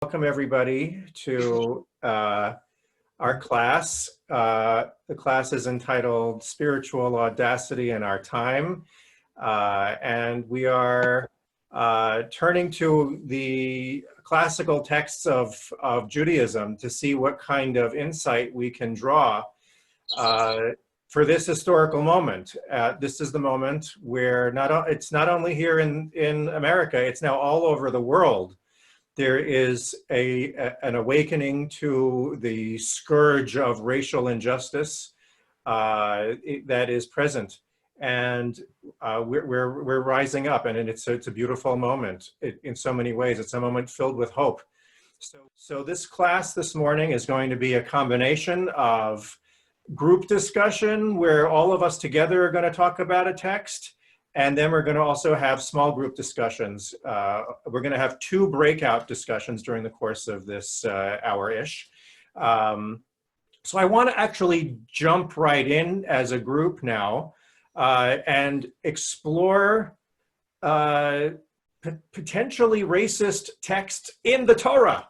Welcome everybody to our class. The class is entitled Spiritual Audacity in Our Time. And we are turning to the classical texts of Judaism to see what kind of insight we can draw for this historical moment. This is the moment where it's not only here in America, it's now all over the world. There is an awakening to the scourge of racial injustice that is present, and we're rising up, and it's a beautiful moment in so many ways. It's a moment filled with hope. So this class this morning is going to be a combination of group discussion, where all of us together are going to talk about a text. And then we're going to also have small group discussions. We're going to have 2 breakout discussions during the course of this hour-ish. So I want to actually jump right in as a group now and explore potentially racist text in the Torah.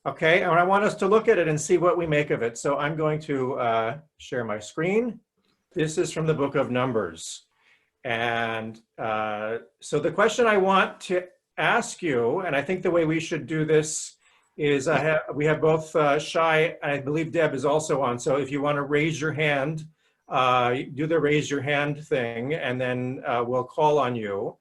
Okay, and I want us to look at it and see what we make of it. So I'm going to share my screen. This is from the book of Numbers. And so the question I want to ask you, and I think the way we should do this is we have both Shai, and I believe Deb is also on. So if you want to raise your hand, do the raise your hand thing, and then we'll call on you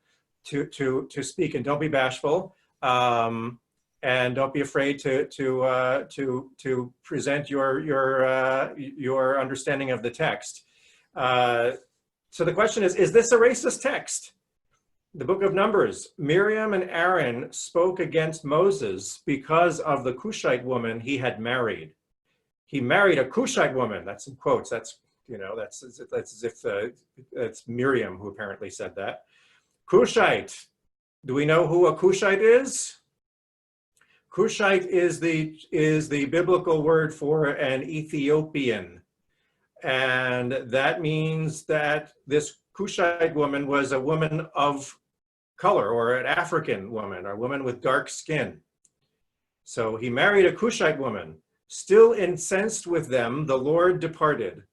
to speak. And don't be bashful, and don't be afraid to present your understanding of the text. So the question is this a racist text? The book of Numbers, Miriam and Aaron spoke against Moses because of the Cushite woman he had married. He married a Cushite woman. That's in quotes. That's as if it's Miriam who apparently said that. Cushite. Do we know who a Cushite is? Cushite is the biblical word for an Ethiopian. And that means that this Cushite woman was a woman of color, or an African woman, or a woman with dark skin. So he married a Cushite woman. Still incensed with them, the Lord departed.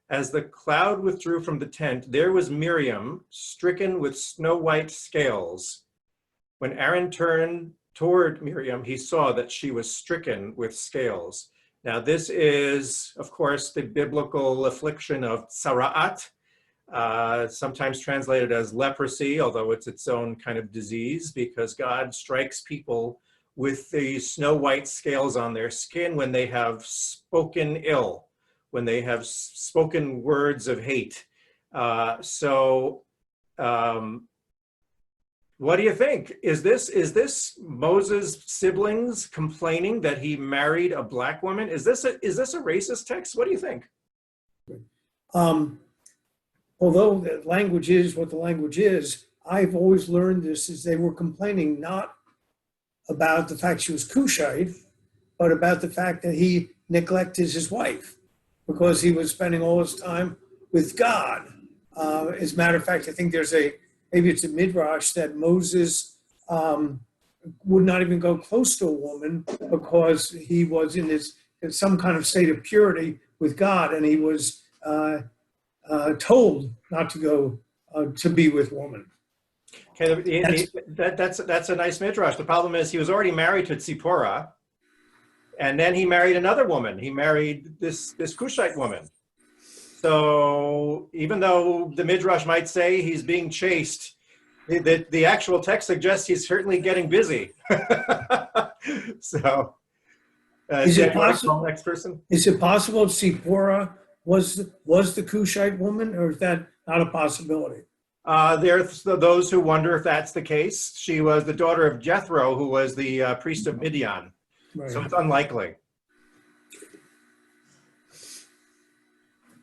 As the cloud withdrew from the tent, there was Miriam, stricken with snow-white scales. When Aaron turned toward Miriam, he saw that she was stricken with scales. Now, this is, of course, the biblical affliction of tzara'at, sometimes translated as leprosy, although it's its own kind of disease, because God strikes people with the snow-white scales on their skin when they have spoken ill, when they have spoken words of hate. What do you think? Is this Moses' siblings complaining that he married a black woman? Is this a racist text? What do you think? Although the language is what the language is, I've always learned this is they were complaining not about the fact she was Cushite, but about the fact that he neglected his wife because he was spending all his time with God. As a matter of fact, I think maybe it's a midrash that Moses would not even go close to a woman because he was in some kind of state of purity with God, and he was told not to go to be with women. Okay, that's a nice midrash. The problem is he was already married to Tzipporah, and then he married another woman. He married this Cushite woman. So even though the midrash might say he's being chased, the actual text suggests he's certainly getting busy. So, is it possible? Next person. Is it possible Tzipporah was the Cushite woman, or is that not a possibility? There's those who wonder if that's the case. She was the daughter of Jethro, who was the priest of Midian. Right. So it's unlikely.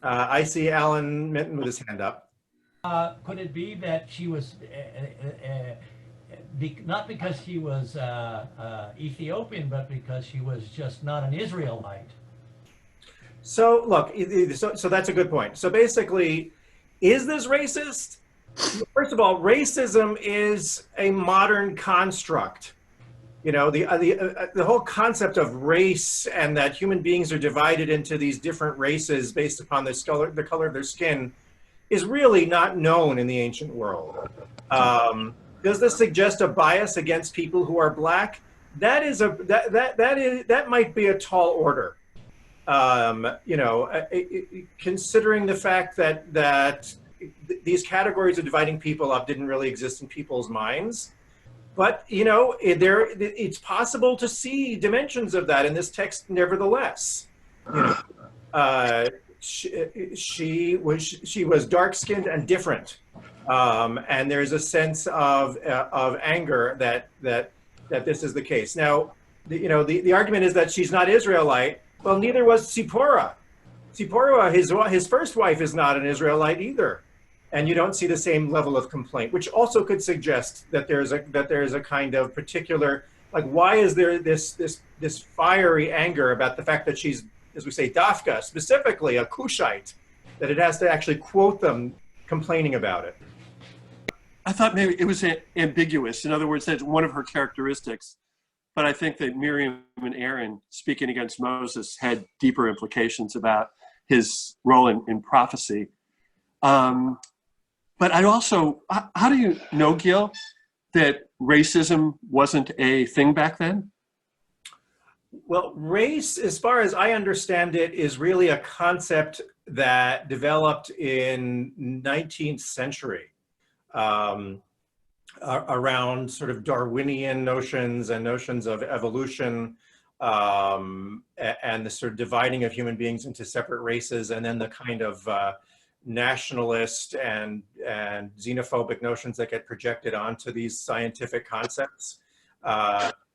I see Alan Minton with his hand up. Could it be that she was, not because she was Ethiopian, but because she was just not an Israelite? So look, so that's a good point. So basically, is this racist? First of all, racism is a modern construct. The whole concept of race and that human beings are divided into these different races based upon the color of their skin is really not known in the ancient world. Does this suggest a bias against people who are black? That might be a tall order. Considering the fact that these categories of dividing people up didn't really exist in people's minds. But, it's possible to see dimensions of that in this text nevertheless. She was dark-skinned and different. And there's a sense of anger that this is the case. Now, the argument is that she's not Israelite. Well, neither was Zipporah. Zipporah, his first wife, is not an Israelite either. And you don't see the same level of complaint, which also could suggest that there's a kind of particular, like, why is there this fiery anger about the fact that she's, as we say, Dafka, specifically a Cushite, that it has to actually quote them complaining about it? I thought maybe it was ambiguous. In other words, that's one of her characteristics. But I think that Miriam and Aaron speaking against Moses had deeper implications about his role in prophecy. But I also, how do you know, Gil, that racism wasn't a thing back then? Well, race, as far as I understand it, is really a concept that developed in 19th century around sort of Darwinian notions and notions of evolution and the sort of dividing of human beings into separate races, and then the kind of nationalist and xenophobic notions that get projected onto these scientific concepts.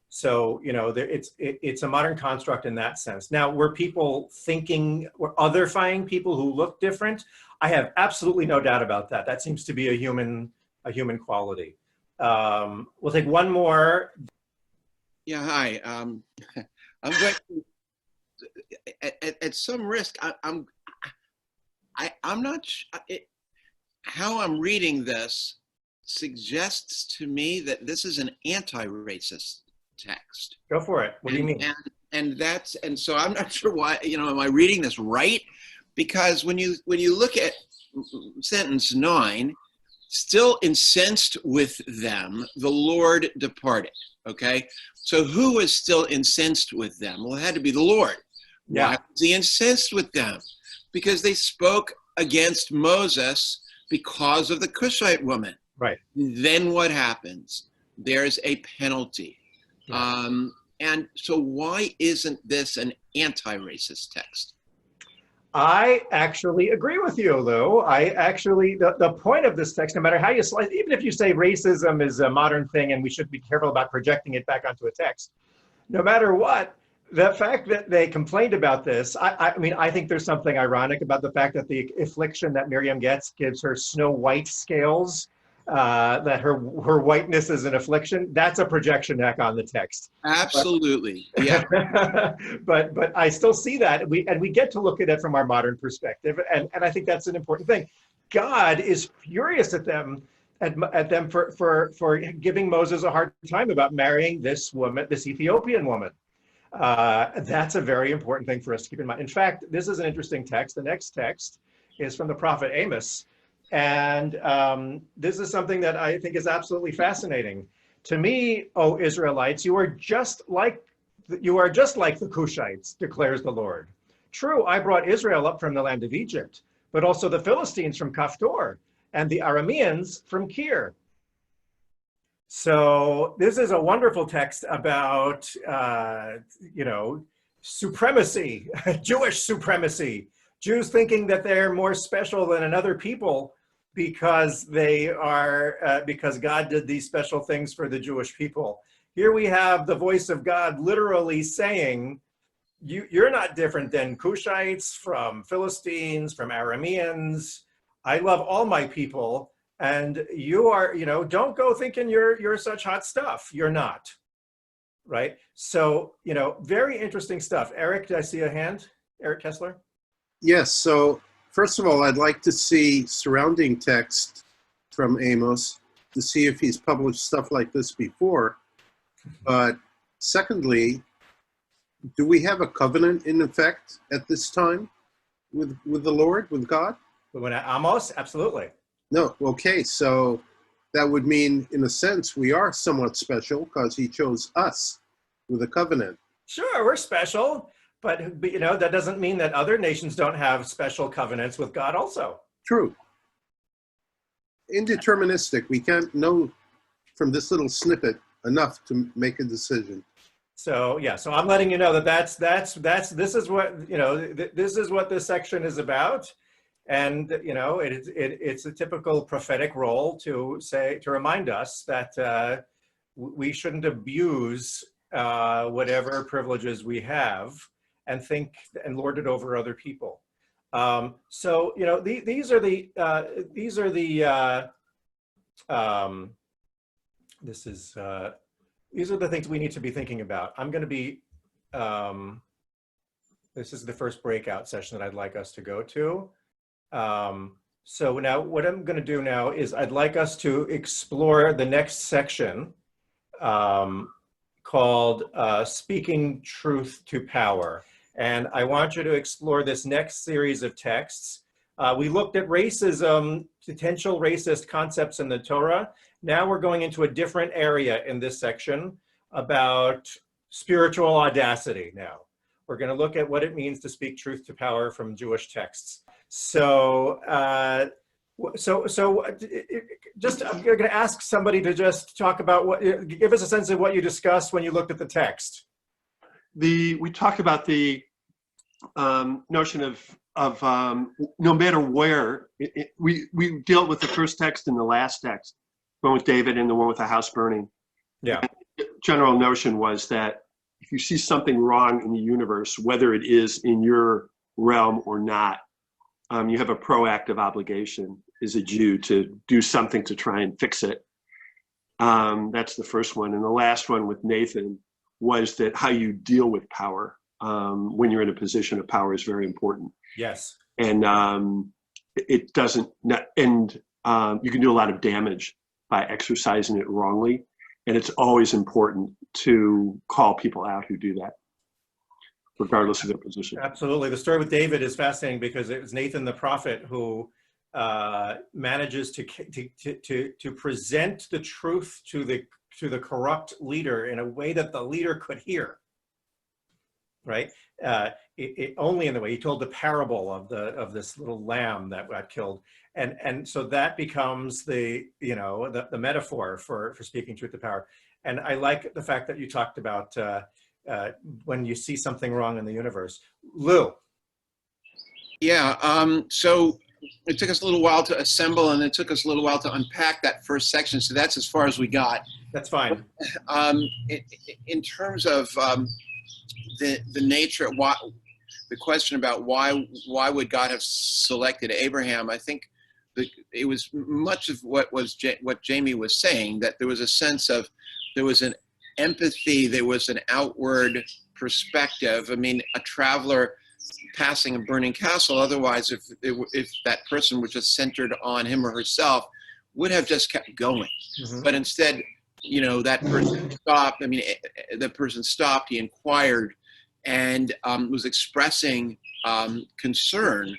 So, it's a modern construct in that sense. Now, were people otherifying people who look different? I have absolutely no doubt about that. That seems to be a human quality. We'll take one more. Yeah, hi. I'm going to, at some risk, I'm not how I'm reading this suggests to me that this is an anti-racist text. Go for it. What do you mean? And so I'm not sure why, am I reading this right? Because when you look at sentence 9, still incensed with them, the Lord departed. Okay. So who was still incensed with them? Well, it had to be the Lord. Yeah. Why was he incensed with them? Because they spoke against Moses because of the Cushite woman. Right. Then what happens? There's a penalty. Yeah. And so why isn't this an anti-racist text? I actually agree with you, Lou. The point of this text, no matter how you slice, even if you say racism is a modern thing and we should be careful about projecting it back onto a text, no matter what, the fact that they complained about this, I think there's something ironic about the fact that the affliction that Miriam gets gives her snow white scales, that her whiteness is an affliction. That's a projection back on the text. Absolutely, yeah. but I still see that, and we get to look at it from our modern perspective, and I think that's an important thing. God is furious at them for giving Moses a hard time about marrying this woman, this Ethiopian woman. That's a very important thing for us to keep in mind. In fact, this is an interesting text. The next text is from the prophet Amos. And this is something that I think is absolutely fascinating. To me, O Israelites, you are just like the Cushites, declares the Lord. True, I brought Israel up from the land of Egypt, but also the Philistines from Kaphtor and the Arameans from Kir. So this is a wonderful text about, supremacy, Jewish supremacy. Jews thinking that they're more special than another people because because God did these special things for the Jewish people. Here we have the voice of God literally saying, you're not different than Cushites, from Philistines, from Arameans. I love all my people. And you are, don't go thinking you're such hot stuff. You're not, right? So, very interesting stuff. Eric, did I see a hand? Eric Kessler? Yes, so first of all, I'd like to see surrounding text from Amos to see if he's published stuff like this before. But Secondly, do we have a covenant in effect at this time with the Lord, with God? But when Amos, absolutely. No. Okay, so that would mean, in a sense, we are somewhat special because he chose us with a covenant. Sure, we're special, but you know, that doesn't mean that other nations don't have special covenants with God also. True. Indeterministic. We can't know from this little snippet enough to make a decision. So yeah, so I'm letting you know that this is what, you know, this is what this section is about. And, you know, it's a typical prophetic role to remind us that we shouldn't abuse whatever privileges we have and think and lord it over other people. So, you know, these are the things we need to be thinking about. I'm going to be, this is the first breakout session that I'd like us to go to. So now what I'm going to do now is I'd like us to explore the next section called Speaking Truth to Power. And I want you to explore this next series of texts. We looked at racism, potential racist concepts in the Torah. Now we're going into a different area in this section about spiritual audacity now. We're going to look at what it means to speak truth to power from Jewish texts. So, just I'm going to ask somebody to just talk about give us a sense of what you discussed when you looked at the text. We talked about the notion of no matter where, we dealt with the first text and the last text, one with David and the one with the house burning. Yeah. The general notion was that if you see something wrong in the universe, whether it is in your realm or not, you have a proactive obligation as a Jew to do something to try and fix it. That's the first one. And the last one with Nathan was that how you deal with power when you're in a position of power is very important. Yes. And it doesn't, and you can do a lot of damage by exercising it wrongly. And it's always important to call people out who do that, regardless of their position. Absolutely. The story with David is fascinating because it was Nathan the prophet who manages to present the truth to the corrupt leader in a way that the leader could hear. Right? Only in the way he told the parable of this little lamb that got killed, and so that becomes the metaphor for speaking truth to power. And I like the fact that you talked about when you see something wrong in the universe. Lou. Yeah. So it took us a little while to assemble, and it took us a little while to unpack that first section. So that's as far as we got. That's fine. In terms of the nature, the question about why would God have selected Abraham, I think it was much of what Jamie was saying, that there was a sense of, there was an empathy, there was an outward perspective. I mean, a traveler passing a burning castle, otherwise if that person was just centered on him or herself, would have just kept going. Mm-hmm. But instead, that person stopped. I mean, the person stopped, he inquired, and was expressing concern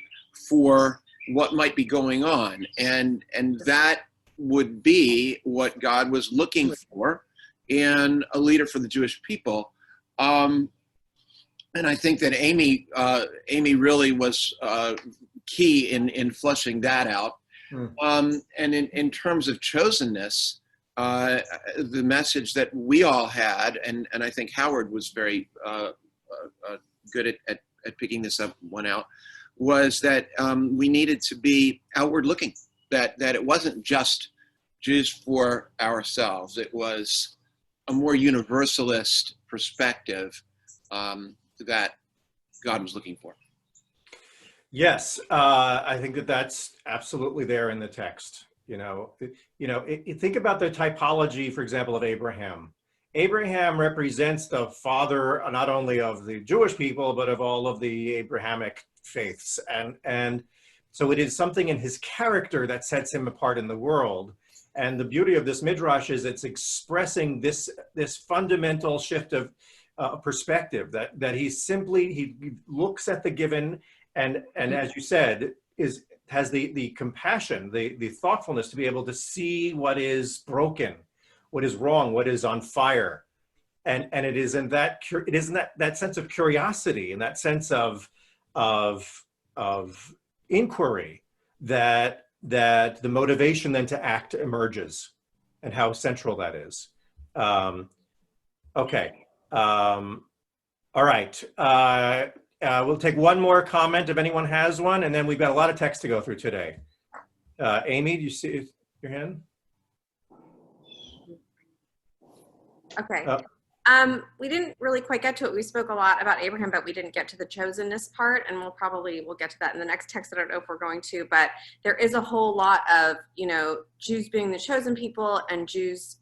for what might be going on. And that would be what God was looking for in a leader for the Jewish people. And I think that Amy really was key in fleshing that out. And in terms of chosenness, the message that we all had, and I think Howard was very good at picking this one out, was that we needed to be outward looking, that it wasn't just Jews for ourselves. It was a more universalist perspective that God was looking for. Yes, I think that's absolutely there in the text. Think about the typology, for example, of Abraham. Abraham represents the father not only of the Jewish people, but of all of the Abrahamic faiths. And so it is something in his character that sets him apart in the world. And the beauty of this midrash is it's expressing this fundamental shift of perspective, that he looks at the given, and as you said, has the compassion, the thoughtfulness to be able to see what is broken, what is wrong, what is on fire. And it is in that sense of curiosity and that sense of inquiry that the motivation then to act emerges, and how central that is. Okay. All right. We'll take one more comment if anyone has one, and then we've got a lot of text to go through today. Amy, do you see your hand? Okay. We didn't really quite get to it. We spoke a lot about Abraham, but we didn't get to the chosenness part, and we'll get to that in the next text. I don't know if we're going to, but there is a whole lot of, Jews being the chosen people, and Jews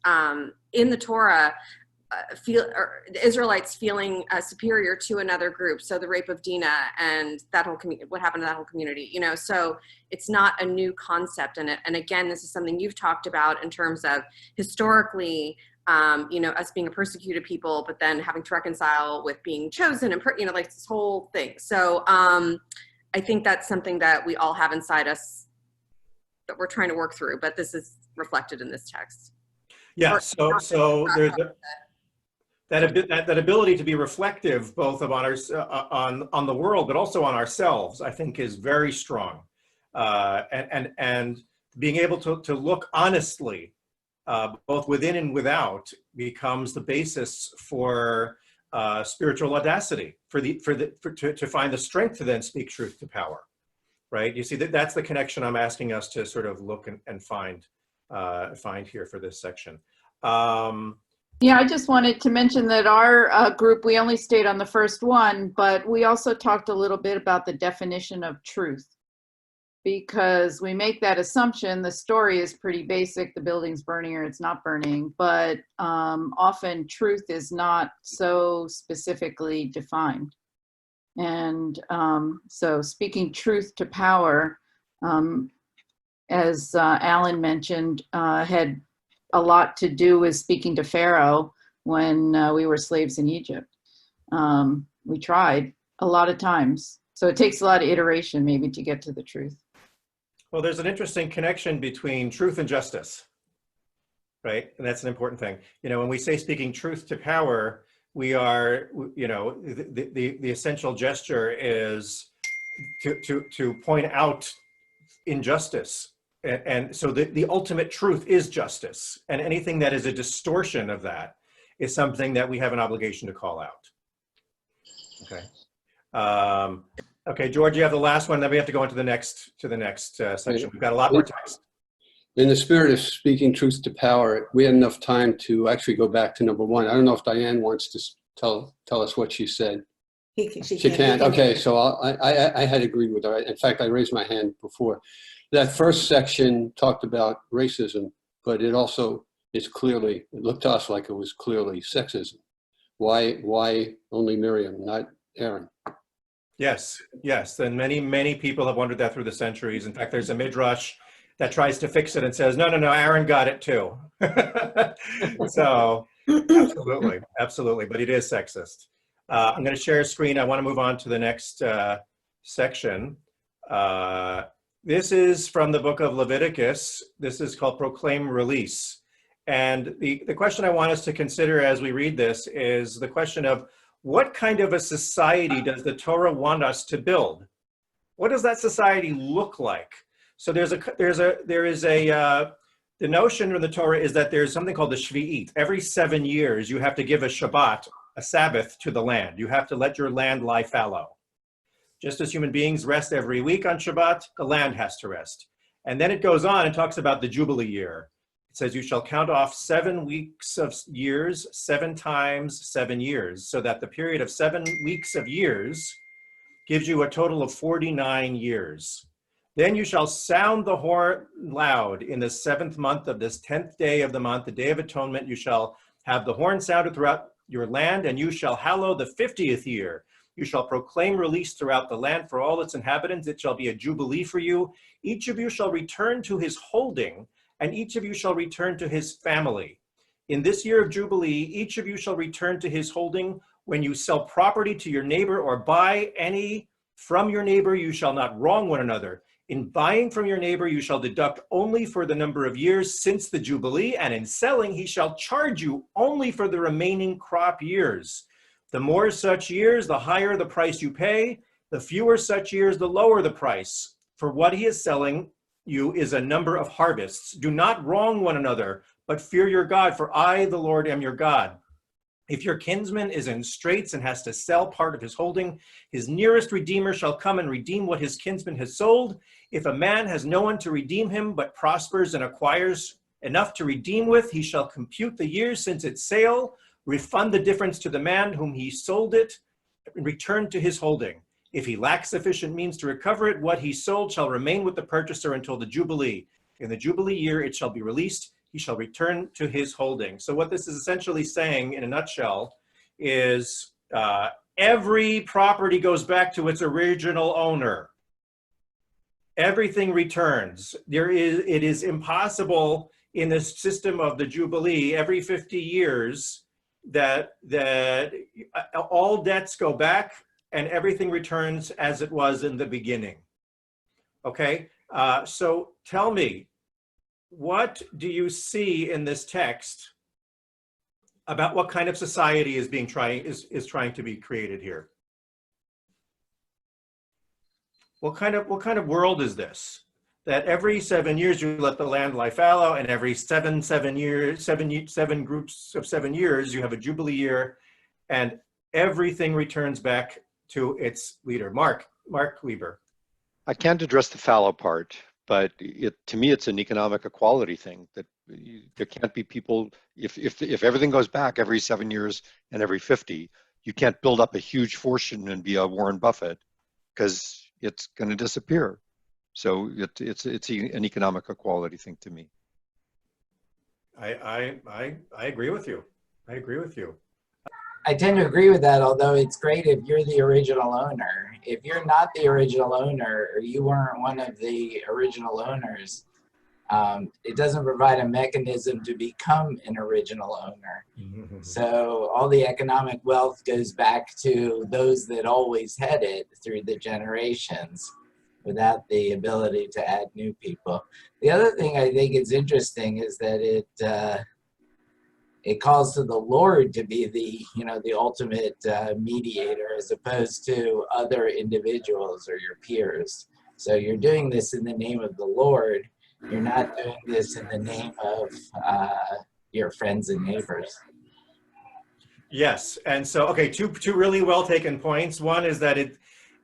in the Torah the Israelites feeling superior to another group. So the rape of Dinah and that whole what happened to that whole community, so it's not a new concept. And again, this is something you've talked about in terms of historically, us being a persecuted people, but then having to reconcile with being chosen and, like this whole thing. So I think that's something that we all have inside us that we're trying to work through, but this is reflected in this text. Yeah, so there's that ability to be reflective both of on the world, but also on ourselves, I think is very strong. And being able to look honestly, both within and without, becomes the basis for spiritual audacity, to find the strength to then speak truth to power, right? You see, that's the connection I'm asking us to sort of look and find here for this section. Yeah, I just wanted to mention that our group, we only stayed on the first one, but we also talked a little bit about the definition of truth, because we make that assumption. The story is pretty basic. The building's burning or it's not burning, but often truth is not so specifically defined. And so speaking truth to power, as Alan mentioned, had a lot to do with speaking to Pharaoh when we were slaves in Egypt. We tried a lot of times. So it takes a lot of iteration maybe to get to the truth. Well, there's an interesting connection between truth and justice, right? And that's an important thing. When we say speaking truth to power, we are, the essential gesture is to point out injustice. And so the ultimate truth is justice, and anything that is a distortion of that is something that we have an obligation to call out. Okay. Okay, George, you have the last one. Then we have to go into the next section. We've got a lot more text. In the spirit of speaking truth to power, we had enough time to actually go back to number one. I don't know if Diane wants to tell us what she said. She can't. Okay, so I had agreed with her. In fact, I raised my hand before. That first section talked about racism, but it also is it looked to us like it was clearly sexism. Why only Miriam, not Aaron? Yes, and many people have wondered that through the centuries. In fact, there's a midrash that tries to fix it and says, no, Aaron got it too. So absolutely, but it is sexist. I'm going to share a screen. I want to move on to the next section. This is from the book of Leviticus. This is called Proclaim Release. And the question I want us to consider as we read this is the question of, what kind of a society does the Torah want us to build? What does that society look like? So the notion in the Torah is that there's something called the Shvi'it. Every 7 years, you have to give a Shabbat, a Sabbath, to the land. You have to let your land lie fallow. Just as human beings rest every week on Shabbat, the land has to rest. And then it goes on and talks about the Jubilee year. It says, you shall count off 7 weeks of years, 7 times 7 years, so that the period of 7 weeks of years gives you a total of 49 years. Then you shall sound the horn loud in the 7th month of this 10th day of the month, the Day of Atonement. You shall have the horn sounded throughout your land, and you shall hallow the 50th year. You shall proclaim release throughout the land for all its inhabitants. It shall be a jubilee for you. Each of you shall return to his holding and each of you shall return to his family. In this year of Jubilee, each of you shall return to his holding. When you sell property to your neighbor or buy any from your neighbor, you shall not wrong one another. In buying from your neighbor, you shall deduct only for the number of years since the Jubilee, and in selling, he shall charge you only for the remaining crop years. The more such years, the higher the price you pay. The fewer such years, the lower the price. For what he is selling you is a number of harvests. Do not wrong one another, but fear your God, for I, the Lord, am your God. If your kinsman is in straits and has to sell part of his holding, his nearest redeemer shall come and redeem what his kinsman has sold. If a man has no one to redeem him, but prospers and acquires enough to redeem with, he shall compute the years since its sale, refund the difference to the man whom he sold it, and return to his holding. If he lacks sufficient means to recover it, what he sold shall remain with the purchaser until the Jubilee. In the Jubilee year, it shall be released. He shall return to his holding. So what this is essentially saying in a nutshell is every property goes back to its original owner. Everything returns. It is impossible in this system of the Jubilee every 50 years that all debts go back and everything returns as it was in the beginning. Okay, so tell me, what do you see in this text about what kind of society is trying to be created here? What kind of world is this? That every 7 years you let the land lie fallow, and every seven groups of 7 years you have a Jubilee year, and everything returns back to its leader. Mark Weber. I can't address the fallow part, but to me, it's an economic equality thing that there can't be people, if everything goes back every 7 years and every 50, you can't build up a huge fortune and be a Warren Buffett because it's going to disappear. So it's an economic equality thing to me. I agree with you. I agree with you. I tend to agree with that, although it's great if you're the original owner. If you're not the original owner, or you weren't one of the original owners, it doesn't provide a mechanism to become an original owner. So all the economic wealth goes back to those that always had it through the generations, without the ability to add new people. The other thing I think is interesting is that it calls to the Lord to be the ultimate mediator, as opposed to other individuals or your peers. So you're doing this in the name of the Lord. You're not doing this in the name of your friends and neighbors. Yes, and so, okay, two really well taken points. One is that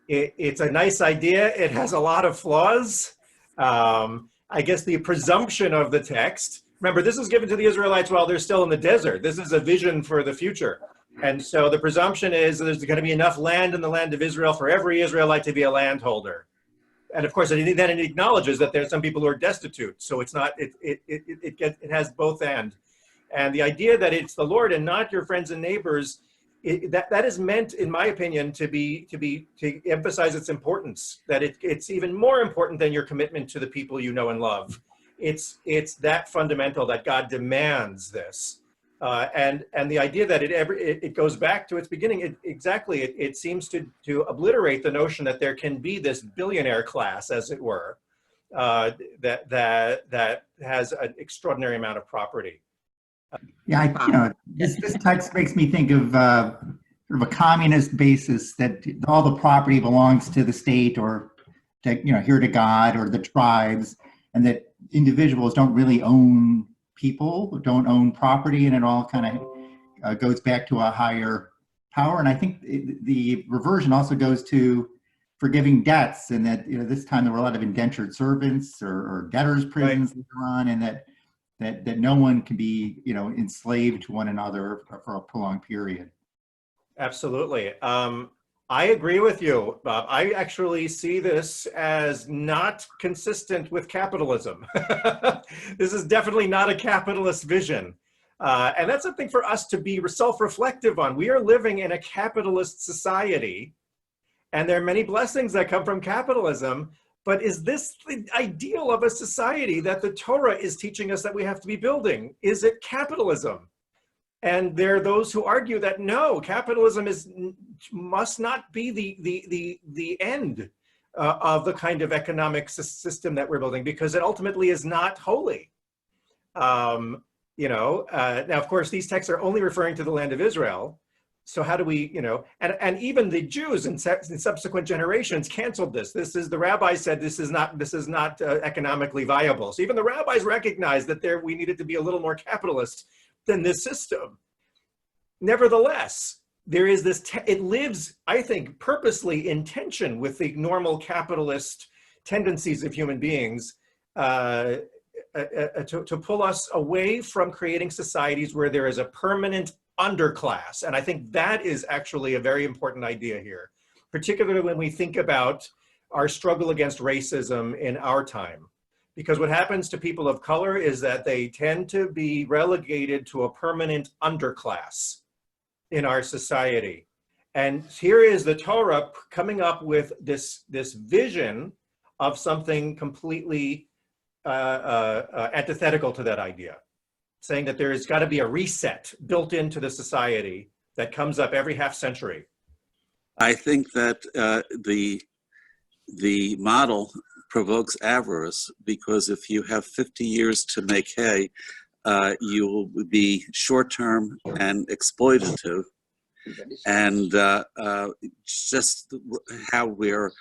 it's a nice idea. It has a lot of flaws. I guess the presumption of the text, remember, this is given to the Israelites while they're still in the desert. This is a vision for the future. And so the presumption is there's going to be enough land in the land of Israel for every Israelite to be a landholder. And of course, then it acknowledges that there's some people who are destitute. So it's not, it has both and. And the idea that it's the Lord and not your friends and neighbors, that is meant, in my opinion, to emphasize its importance, that it's even more important than your commitment to the people you know and love. It's that fundamental that God demands this. And the idea that it goes back to its beginning, it seems to obliterate the notion that there can be this billionaire class, as it were, that has an extraordinary amount of property. Yeah, this text makes me think of sort of a communist basis that all the property belongs to the state or here to God or the tribes, and that individuals don't really own people, don't own property, and it all kind of goes back to a higher power. And I think the reversion also goes to forgiving debts, and that this time there were a lot of indentured servants or debtors' prisons later on, and that no one can be enslaved to one another for a prolonged period. Absolutely. I agree with you, Bob. I actually see this as not consistent with capitalism. This is definitely not a capitalist vision. And that's something for us to be self-reflective on. We are living in a capitalist society, and there are many blessings that come from capitalism, but is this the ideal of a society that the Torah is teaching us that we have to be building? Is it capitalism? And there are those who argue that no, capitalism must not be the end of the kind of economic system that we're building, because it ultimately is not holy. Now, of course, these texts are only referring to the land of Israel. So how do we, and even the Jews in subsequent generations canceled this. The rabbis said this is not economically viable. So even the rabbis recognized that we needed to be a little more capitalist than this system. Nevertheless, there is this, it lives, I think, purposely in tension with the normal capitalist tendencies of human beings to pull us away from creating societies where there is a permanent underclass. And I think that is actually a very important idea here, particularly when we think about our struggle against racism in our time. Because what happens to people of color is that they tend to be relegated to a permanent underclass in our society. And here is the Torah coming up with this vision of something completely antithetical to that idea, saying that there's got to be a reset built into the society that comes up every half century. I think that the model provokes avarice, because if you have 50 years to make hay, you will be short-term and exploitative. And just how we're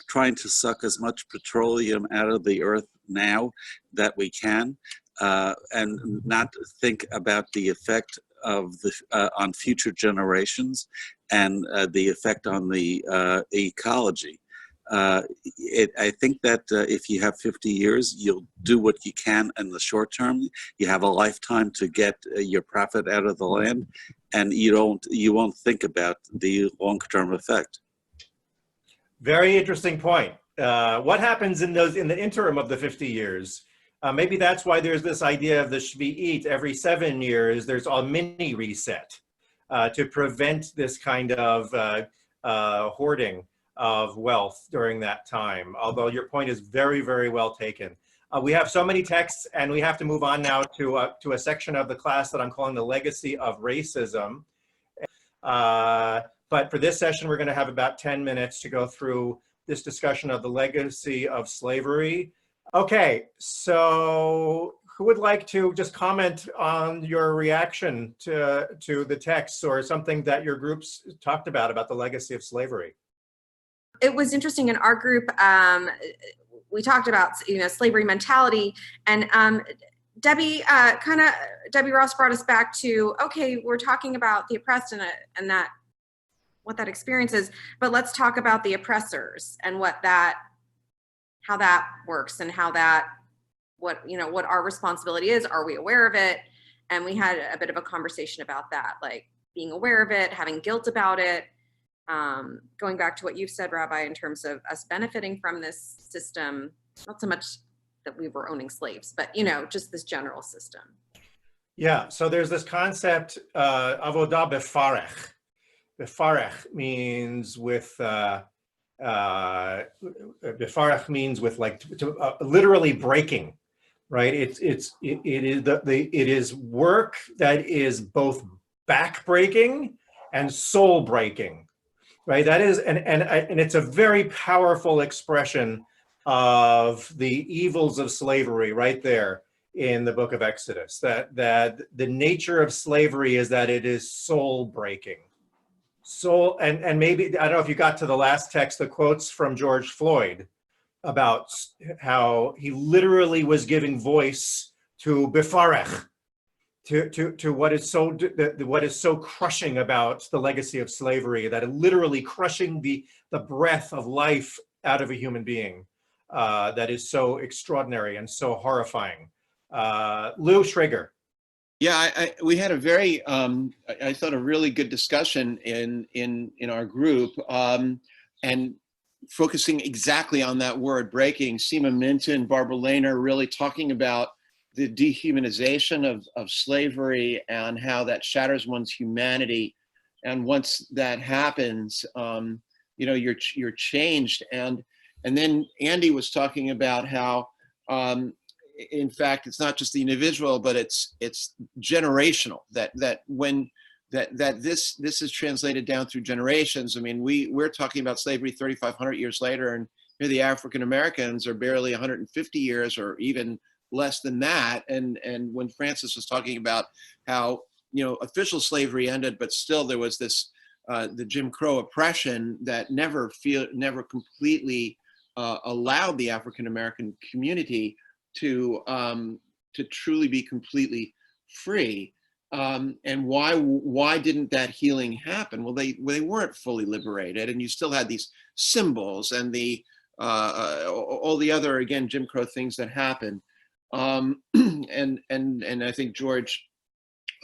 trying to suck as much petroleum out of the earth now that we can, and not think about the effect of on future generations and the effect on the ecology. I think that if you have 50 years, you'll do what you can in the short term. You have a lifetime to get your profit out of the land, and you won't think about the long-term effect. Very interesting point. What happens in the interim of the 50 years? Maybe that's why there's this idea of the Shvi'it. Every 7 years, there's a mini reset to prevent this kind of hoarding of wealth during that time. Although your point is very, very well taken. We have so many texts, and we have to move on now to a section of the class that I'm calling the legacy of racism. But for this session, we're going to have about 10 minutes to go through this discussion of the legacy of slavery. Okay, so who would like to just comment on your reaction to the texts, or something that your groups talked about the legacy of slavery? It was interesting in our group. We talked about slavery mentality, and Debbie Ross brought us back to, okay, we're talking about the oppressed and that what that experience is, but let's talk about the oppressors and how that works, and what our responsibility is. Are we aware of it? And we had a bit of a conversation about that, like being aware of it, having guilt about it, going back to what you've said, Rabbi, in terms of us benefiting from this system, not so much that we were owning slaves, but just this general system. Yeah, so there's this concept, avodah befarech. Befarech means with, befarech means with, like, literally breaking, right? It is work that is both back-breaking and soul-breaking, right? That is, and it's a very powerful expression of the evils of slavery right there in the book of Exodus, that the nature of slavery is that it is soul-breaking. Soul, and maybe, I don't know if you got to the last text, the quotes from George Floyd about how he literally was giving voice to befarech, to what is so crushing about the legacy of slavery, that it literally crushing the breath of life out of a human being, that is so extraordinary and so horrifying. Lou Schrager. Yeah, we had a very, I thought, a really good discussion in our group, and focusing exactly on that word, breaking. Seema Minton, Barbara Lehner really talking about the dehumanization of slavery and how that shatters one's humanity. And once that happens, you're changed. And And then Andy was talking about how, in fact, it's not just the individual, but it's generational. That this is translated down through generations. I mean, we're talking about slavery 3,500 years later, and here the African Americans are barely 150 years or even less than that. And when Francis was talking about how, you know, official slavery ended, but still there was this the Jim Crow oppression that never completely allowed the African American community to truly be completely free. And why didn't that healing happen? Well, they weren't fully liberated, and you still had these symbols and the all the other, again, Jim Crow things that happened. And I think George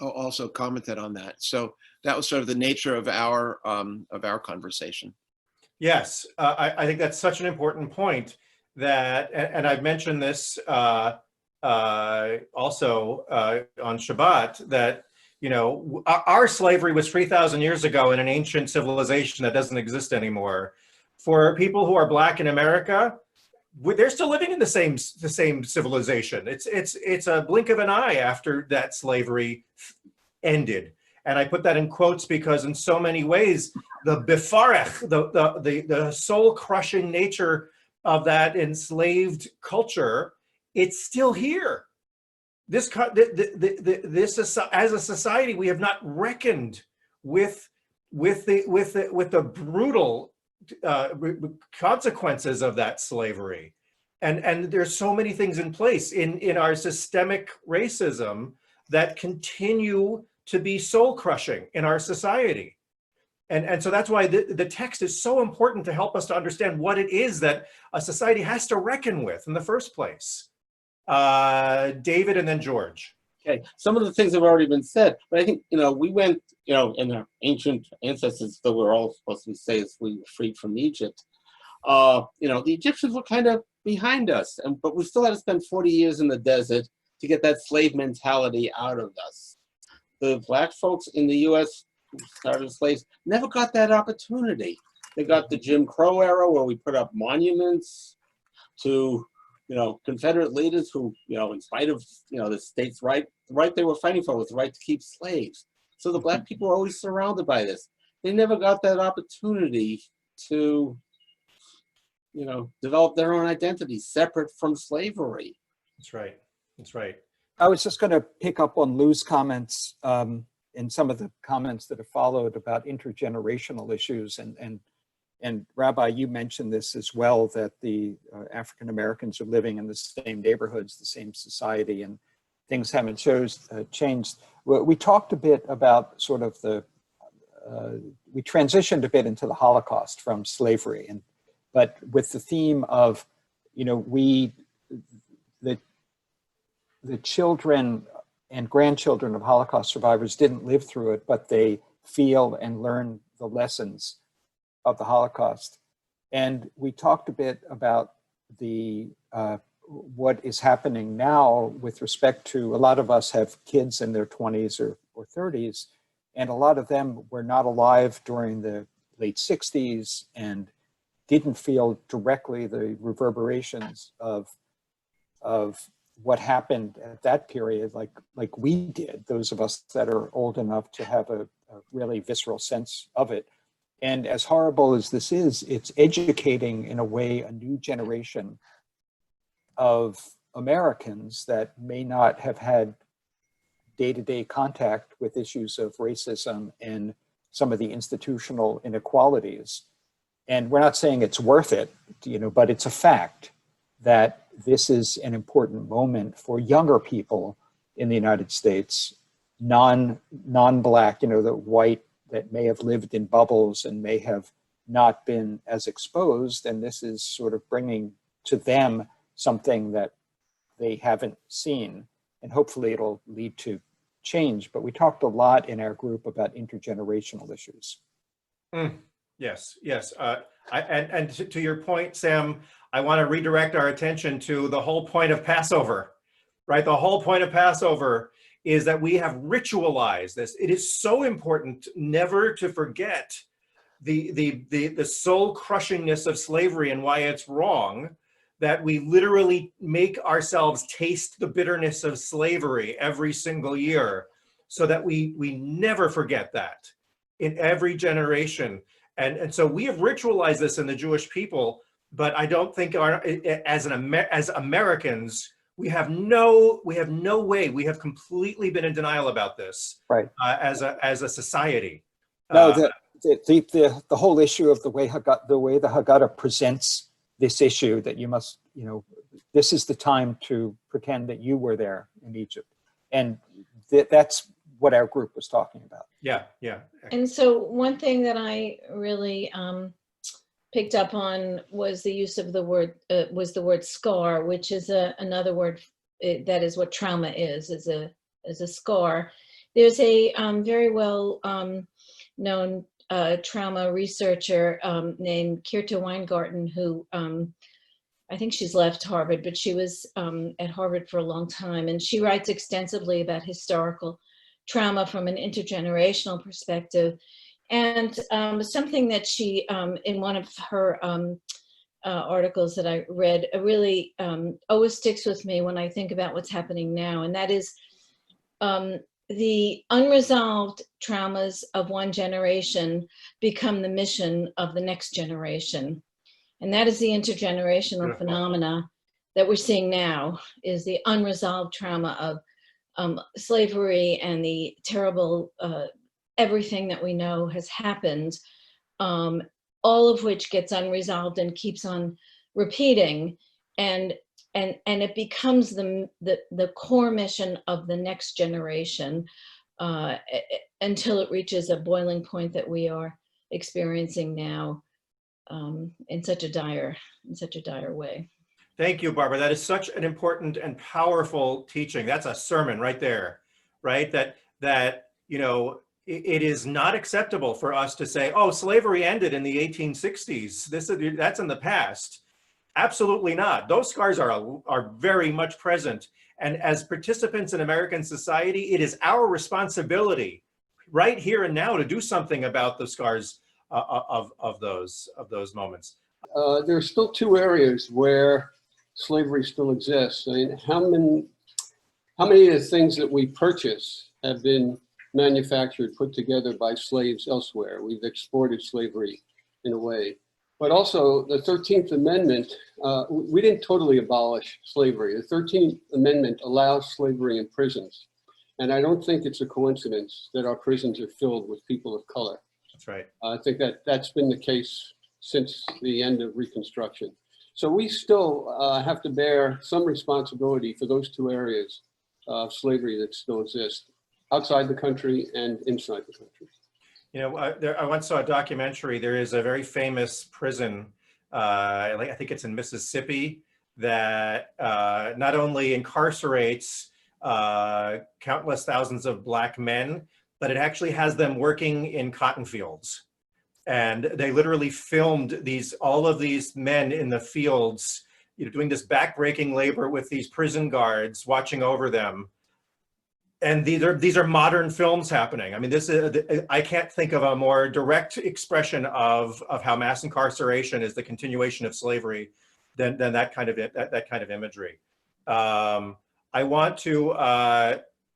also commented on that. So that was sort of the nature of our conversation. Yes, I think that's such an important point that, and I've mentioned this also on Shabbat, that, you know, our slavery was 3,000 years ago in an ancient civilization that doesn't exist anymore. For people who are Black in America, they're still living in the same civilization. It's a blink of an eye after that slavery ended. And I put that in quotes because in so many ways, the bifarech, the soul-crushing nature of that enslaved culture, it's still here. This as a society, we have not reckoned with the brutal consequences of that slavery, and there's so many things in place in our systemic racism that continue to be soul crushing in our society. And so that's why the text is so important to help us to understand what it is that a society has to reckon with in the first place. David and then George. Okay, some of the things have already been said, but I think, you know, we went, you know, in our ancient ancestors that we're all supposed to say as we were freed from Egypt, you know, the Egyptians were kind of behind us, but we still had to spend 40 years in the desert to get that slave mentality out of us. The Black folks in the US who started slaves never got that opportunity. They got the Jim Crow era where we put up monuments to, you know, Confederate leaders who, you know, in spite of, you know, the state's right, the right they were fighting for was the right to keep slaves. So the Black people were always surrounded by this. They never got that opportunity to, you know, develop their own identity separate from slavery. That's right. That's right. I was just going to pick up on Lou's comments and some of the comments that have followed about intergenerational issues. And Rabbi, you mentioned this as well, that the African Americans are living in the same neighborhoods, the same society, and things haven't changed. We talked a bit about sort of we transitioned a bit into the Holocaust from slavery, but with the theme of, you know, the children and grandchildren of Holocaust survivors didn't live through it, but they feel and learn the lessons of the Holocaust. And we talked a bit about what is happening now with respect to, a lot of us have kids in their 20s or 30s, and a lot of them were not alive during the late 60s and didn't feel directly the reverberations of what happened at that period, like we did, those of us that are old enough to have a really visceral sense of it. And as horrible as this is, it's educating, in a way, a new generation of Americans that may not have had day-to-day contact with issues of racism and some of the institutional inequalities. And we're not saying it's worth it, you know, but it's a fact that this is an important moment for younger people in the United States, non-Black, you know, the white that may have lived in bubbles and may have not been as exposed. And this is sort of bringing to them something that they haven't seen. And hopefully it'll lead to change. But we talked a lot in our group about intergenerational issues. Yes, yes. And to your point, Sam, I want to redirect our attention to the whole point of Passover, right? The whole point of Passover is that we have ritualized this. It is so important never to forget the soul crushingness of slavery and why it's wrong, that we literally make ourselves taste the bitterness of slavery every single year, so that we never forget that in every generation. And so we have ritualized this in the Jewish people, but I don't think as Americans, we have no way, we have completely been in denial about this, right? As a society. No, the whole issue of the way the Haggadah presents this issue, that you must, this is the time to pretend that you were there in Egypt, and that's what our group was talking about. Yeah, yeah. And so one thing that I really picked up on was the use of the word scar, which is another word that is what trauma is a scar. There's a very well known trauma researcher named Kirta Weingarten, who I think she's left Harvard, but she was at Harvard for a long time, and she writes extensively about historical trauma from an intergenerational perspective. And something that she, in one of her articles that I read, really always sticks with me when I think about what's happening now, and that is the unresolved traumas of one generation become the mission of the next generation. And that is the intergenerational phenomena that we're seeing now, is the unresolved trauma of slavery and the terrible everything that we know has happened, all of which gets unresolved and keeps on repeating, and it becomes the core mission of the next generation until it reaches a boiling point that we are experiencing now in such a dire way. Thank you, Barbara. That is such an important and powerful teaching. That's a sermon right there, right? That it is not acceptable for us to say, oh, slavery ended in the 1860s. That's in the past. Absolutely not. Those scars are very much present. And as participants in American society, it is our responsibility right here and now to do something about the scars of those moments. There are still two areas where slavery still exists. I mean, how many of the things that we purchase have been manufactured, put together by slaves elsewhere? We've exported slavery in a way. But also the 13th Amendment, we didn't totally abolish slavery. The 13th Amendment allows slavery in prisons. And I don't think it's a coincidence that our prisons are filled with people of color. That's right. I think that's been the case since the end of Reconstruction. So we still have to bear some responsibility for those two areas of slavery that still exist outside the country and inside the country. I once saw a documentary. There is a very famous prison, I think it's in Mississippi, that not only incarcerates countless thousands of Black men, but it actually has them working in cotton fields. And they literally filmed all of these men in the fields, doing this backbreaking labor with these prison guards watching over them. And these are modern films happening. I mean, I can't think of a more direct expression of how mass incarceration is the continuation of slavery than that kind of imagery. I want to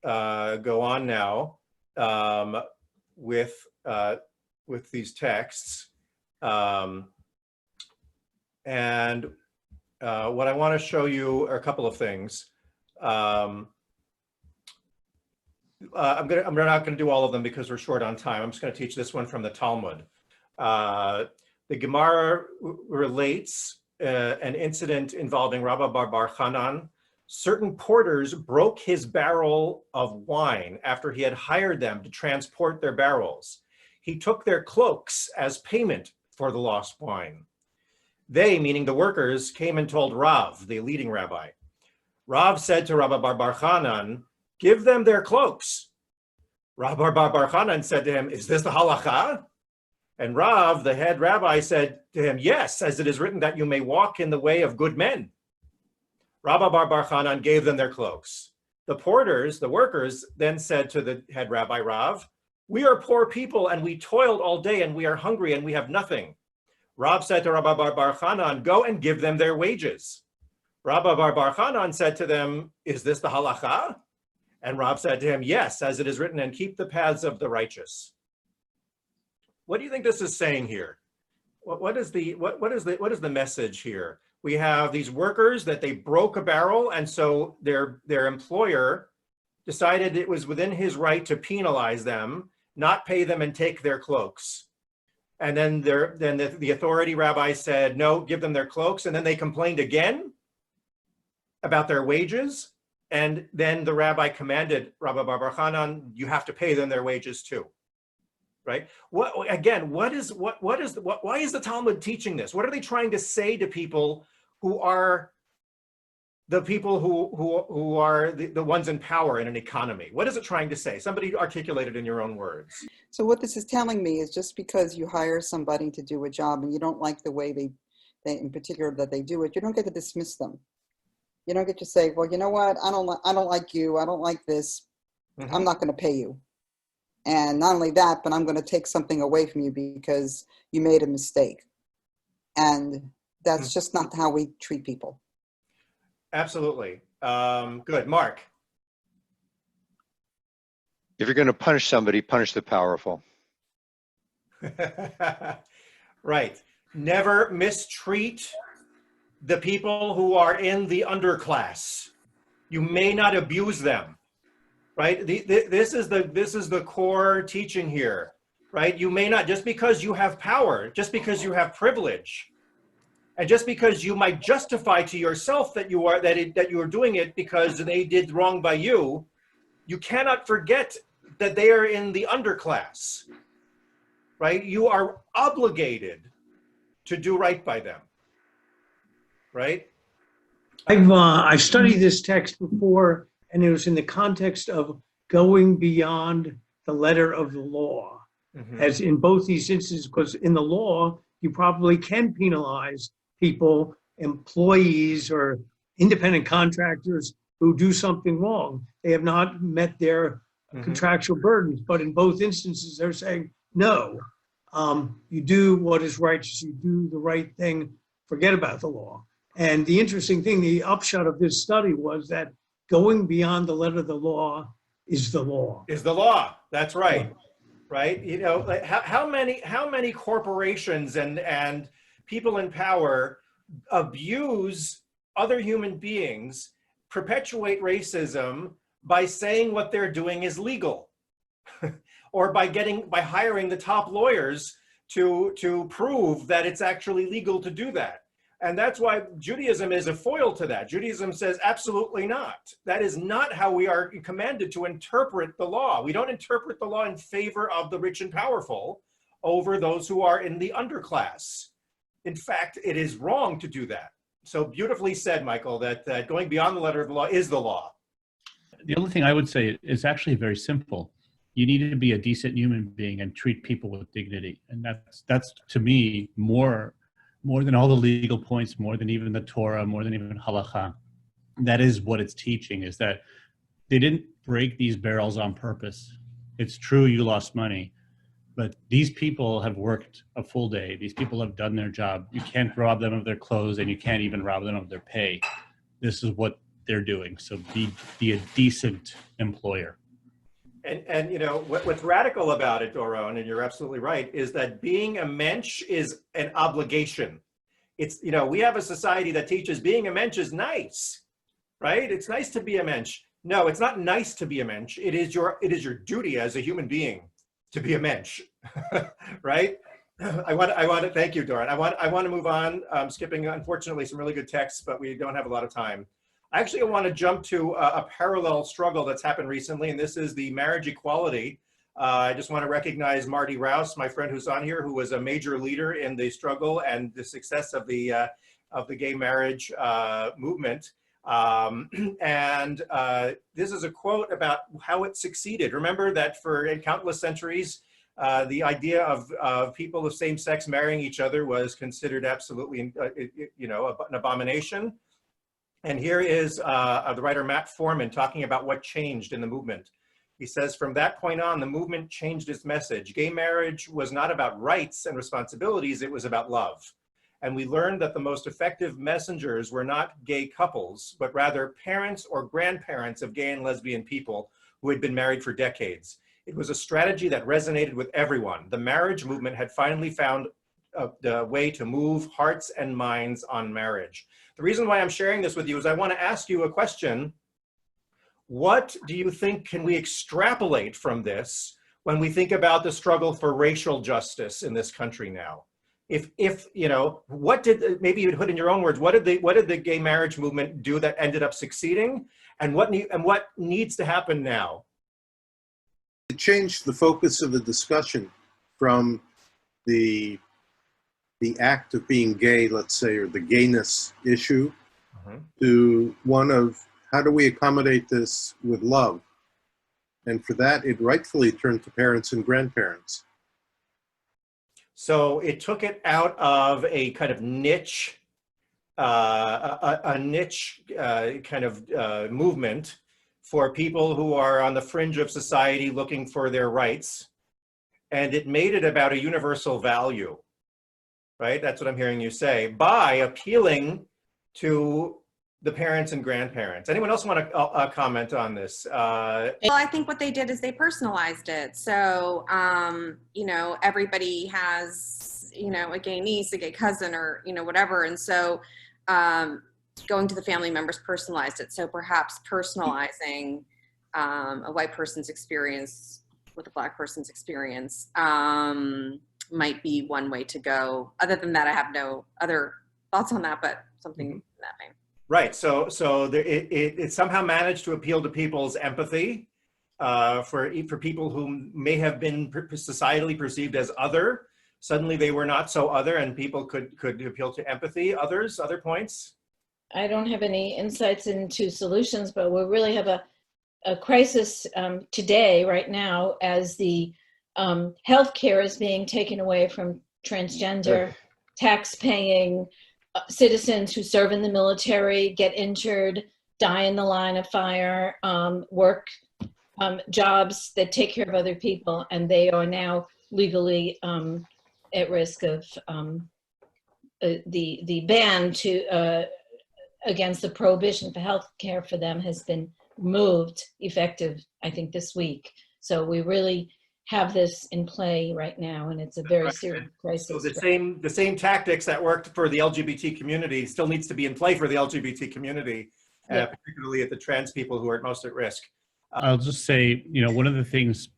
go on now with these texts, and what I want to show you are a couple of things. I'm not going to do all of them because we're short on time. I'm just going to teach this one from the Talmud. The Gemara relates an incident involving Rabba Bar Chanan. Certain porters broke his barrel of wine after he had hired them to transport their barrels. He took their cloaks as payment for the lost wine. They, meaning the workers, came and told Rav, the leading rabbi. Rav said to Rabba Bar Chanan, "Give them their cloaks." Rabbi Bar Chanan said to him, "Is this the halacha?" And Rav, the head rabbi, said to him, "Yes, as it is written that you may walk in the way of good men." Rabbi Bar Chanan gave them their cloaks. The porters, the workers, then said to the head rabbi Rav, We are poor people and we toiled all day and we are hungry and we have nothing. Rab said to Rabbi Bar Chanan, go and give them their wages. Rabbi Bar Chanan said to them, is this the halacha? And Rab said to him, yes, as it is written, and keep the paths of the righteous. What do you think this is saying here? What is the message here? We have these workers that they broke a barrel, and so their employer decided it was within his right to penalize them, not pay them and take their cloaks. And then the authority rabbi said, no, give them their cloaks. And then they complained again about their wages. And then the rabbi commanded Rabbi Bar Chanan, you have to pay them their wages too. Right? Why is the Talmud teaching this? What are they trying to say to people who are the people who are the ones in power in an economy? What is it trying to say? Somebody articulate it in your own words. So what this is telling me is just because you hire somebody to do a job and you don't like the way they in particular that they do it, you don't get to dismiss them. You don't get to say, well, you know what? I don't like you. I don't like this. Mm-hmm. I'm not going to pay you. And not only that, but I'm going to take something away from you because you made a mistake. And that's just not how we treat people. Absolutely. Good. Mark. If you're going to punish somebody, punish the powerful. Right. Never mistreat the people who are in the underclass. You may not abuse them. Right? This is the core teaching here, right? You may not, just because you have power, just because you have privilege, and just because you might justify to yourself that you are doing it because they did wrong by you, you cannot forget that they are in the underclass, right? You are obligated to do right by them, right? I've studied this text before, and it was in the context of going beyond the letter of the law. Mm-hmm. As in both these instances, because in the law, you probably can penalize people, employees or independent contractors who do something wrong. They have not met their contractual burdens, but in both instances, they're saying, no, you do what is righteous, you do the right thing, forget about the law. And the interesting thing, the upshot of this study was that going beyond the letter of the law is the law. Is the law. That's right. Yeah. Right. You know, like how many corporations and people in power abuse other human beings, perpetuate racism by saying what they're doing is legal, or by hiring the top lawyers to prove that it's actually legal to do that. And that's why Judaism is a foil to that. Judaism says absolutely not. That is not how we are commanded to interpret the law. We don't interpret the law in favor of the rich and powerful over those who are in the underclass. In fact, it is wrong to do that. So beautifully said, Michael, that going beyond the letter of the law is the law. The only thing I would say is actually very simple. You need to be a decent human being and treat people with dignity. And that's to me more than all the legal points, more than even the Torah, more than even halakha. That is what it's teaching, is that they didn't break these barrels on purpose. It's true you lost money, but these people have worked a full day. These people have done their job. You can't rob them of their clothes, and you can't even rob them of their pay. This is what they're doing. So be a decent employer. And you know, what's radical about it, Doron, and you're absolutely right, is that being a mensch is an obligation. It's, you know, we have a society that teaches being a mensch is nice, right? It's nice to be a mensch. No, it's not nice to be a mensch. It is your duty as a human being to be a mensch, right? I want to thank you, Doron. I want to move on. Skipping, unfortunately, some really good texts, but we don't have a lot of time. Actually, I want to jump to a parallel struggle that's happened recently, and this is the marriage equality. I just want to recognize Marty Rouse, my friend who's on here, who was a major leader in the struggle and the success of the gay marriage movement. This is a quote about how it succeeded. Remember that for countless centuries, the idea of people of same sex marrying each other was considered absolutely, an abomination. And here is the writer Matt Foreman talking about what changed in the movement. He says, from that point on, the movement changed its message. Gay marriage was not about rights and responsibilities, it was about love. And we learned that the most effective messengers were not gay couples, but rather parents or grandparents of gay and lesbian people who had been married for decades. It was a strategy that resonated with everyone. The marriage movement had finally found the way to move hearts and minds on marriage. The reason why I'm sharing this with you is I want to ask you a question. What do you think can we extrapolate from this when we think about the struggle for racial justice in this country now? If you know, what did, maybe you'd put in your own words, what did the gay marriage movement do that ended up succeeding, and what needs to happen now? It changed the focus of the discussion from the act of being gay, let's say, or the gayness issue, to one of how do we accommodate this with love? And for that, it rightfully turned to parents and grandparents. So it took it out of a kind of niche, kind of movement for people who are on the fringe of society looking for their rights, and it made it about a universal value, right? That's what I'm hearing you say, by appealing to the parents and grandparents. Anyone else want to comment on this? Well, I think what they did is they personalized it. So, you know, everybody has, you know, a gay niece, a gay cousin, or, you know, whatever. And so going to the family members personalized it. So perhaps personalizing a white person's experience with a Black person's experience might be one way to go. Other than that, I have no other thoughts on that, but something in that vein. Right, so it somehow managed to appeal to people's empathy for people who may have been societally perceived as other. Suddenly they were not so other, and people could appeal to empathy. Other points? I don't have any insights into solutions, but we really have a crisis today, right now, as the healthcare is being taken away from transgender, tax-paying citizens who serve in the military, get injured, die in the line of fire, work jobs that take care of other people, and they are now legally at risk of the ban to against the prohibition for health care for them has been moved, effective, I think, this week. So we really have this in play right now, and it's a very serious crisis. So the same tactics that worked for the LGBT community still needs to be in play for the LGBT community, particularly at the trans people who are most at risk. I'll just say, you know, one of the things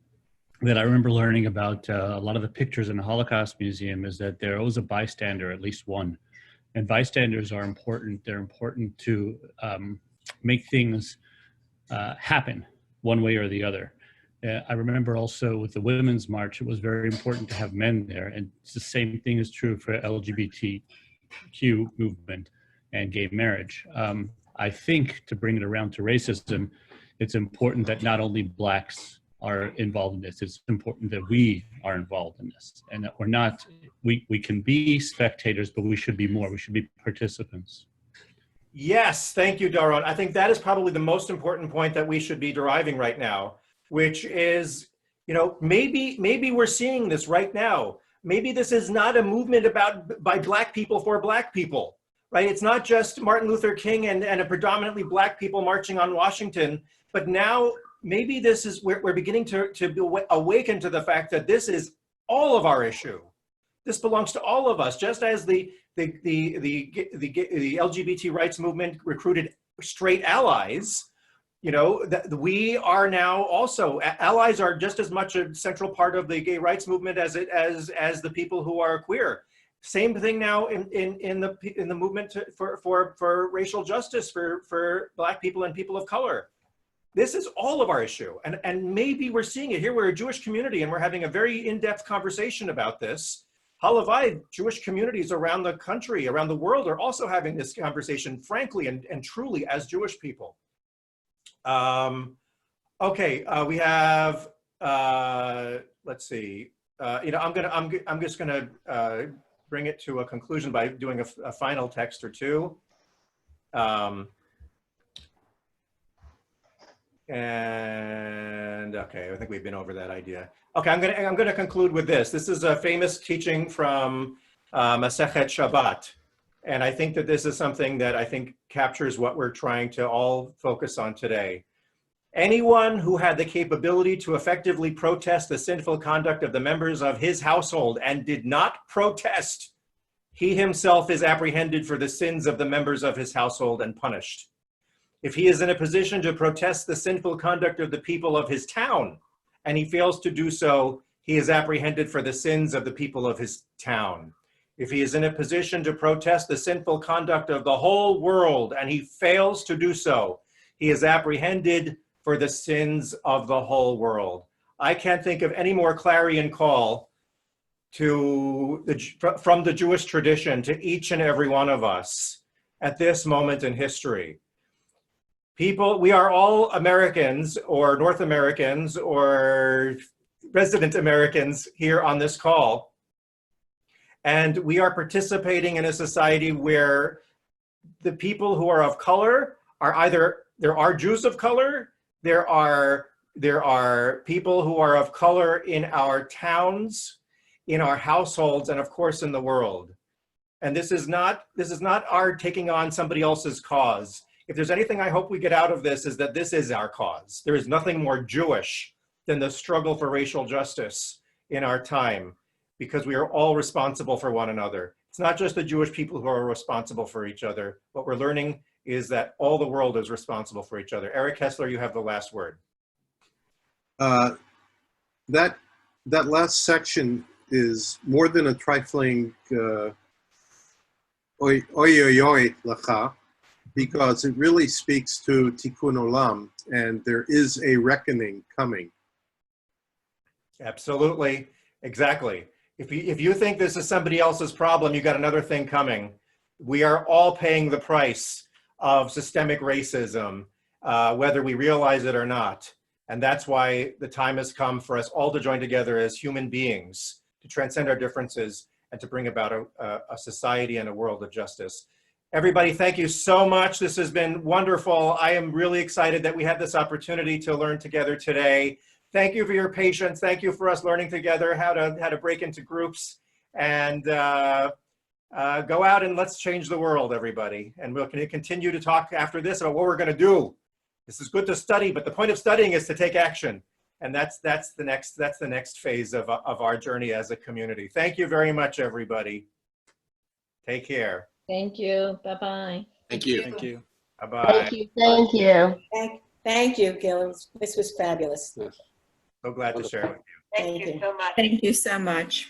that I remember learning about a lot of the pictures in the Holocaust Museum is that there was a bystander, at least one. And bystanders are important. They're important to make things happen one way or the other. I remember also with the Women's March, it was very important to have men there. And it's the same thing is true for LGBTQ movement and gay marriage. I think to bring it around to racism, it's important that not only Blacks are involved in this, it's important that we are involved in this, and that we're not, we can be spectators, but we should be more, we should be participants. Yes, thank you, Daron. I think that is probably the most important point that we should be deriving right now, which is, you know, maybe we're seeing this right now. Maybe this is not a movement by Black people for Black people, right? It's not just Martin Luther King and a predominantly Black people marching on Washington, but now maybe this is, we're beginning to awaken to the fact that this is all of our issue. This belongs to all of us, just as the LGBT rights movement recruited straight allies. You know, we are now also, allies are just as much a central part of the gay rights movement as the people who are queer. Same thing now in the movement for racial justice for Black people and people of color. This is all of our issue, and maybe we're seeing it here. We're a Jewish community, and we're having a very in-depth conversation about this. Halavai, Jewish communities around the country, around the world, are also having this conversation, frankly and truly, as Jewish people. Okay, we have. Let's see. You know, I'm just gonna bring it to a conclusion by doing a final text or two. And okay, I think we've been over that idea. Okay, I'm gonna conclude with this. This is a famous teaching from Masechet Shabbat. And I think that this is something that I think captures what we're trying to all focus on today. Anyone who had the capability to effectively protest the sinful conduct of the members of his household and did not protest, he himself is apprehended for the sins of the members of his household and punished. If he is in a position to protest the sinful conduct of the people of his town and he fails to do so, he is apprehended for the sins of the people of his town. If he is in a position to protest the sinful conduct of the whole world and he fails to do so, he is apprehended for the sins of the whole world. I can't think of any more clarion call from the Jewish tradition to each and every one of us at this moment in history. People, we are all Americans or North Americans or resident Americans here on this call. And we are participating in a society where the people who are of color are either, there are Jews of color, there are people who are of color in our towns, in our households, and of course in the world. And this is not our taking on somebody else's cause. If there's anything I hope we get out of this is that this is our cause. There is nothing more Jewish than the struggle for racial justice in our time, because we are all responsible for one another. It's not just the Jewish people who are responsible for each other. What we're learning is that all the world is responsible for each other. Eric Kessler, you have the last word. That last section is more than a trifling oy oy oy lacha, because it really speaks to tikkun olam, and there is a reckoning coming. Absolutely, exactly. If you think this is somebody else's problem, you got another thing coming. We are all paying the price of systemic racism, whether we realize it or not. And that's why the time has come for us all to join together as human beings, to transcend our differences and to bring about a society and a world of justice. Everybody, thank you so much. This has been wonderful. I am really excited that we had this opportunity to learn together today. Thank you for your patience. Thank you for us learning together how to break into groups and go out and let's change the world, everybody. And we'll continue to talk after this about what we're going to do. This is good to study, but the point of studying is to take action. And that's the next phase of our journey as a community. Thank you very much, everybody. Take care. Thank you. Bye-bye. Thank you. Thank you. Bye-bye. Thank you. Thank you. Thank you, Gil. This was fabulous. So glad to share with you. Thank you so much. Thank you so much.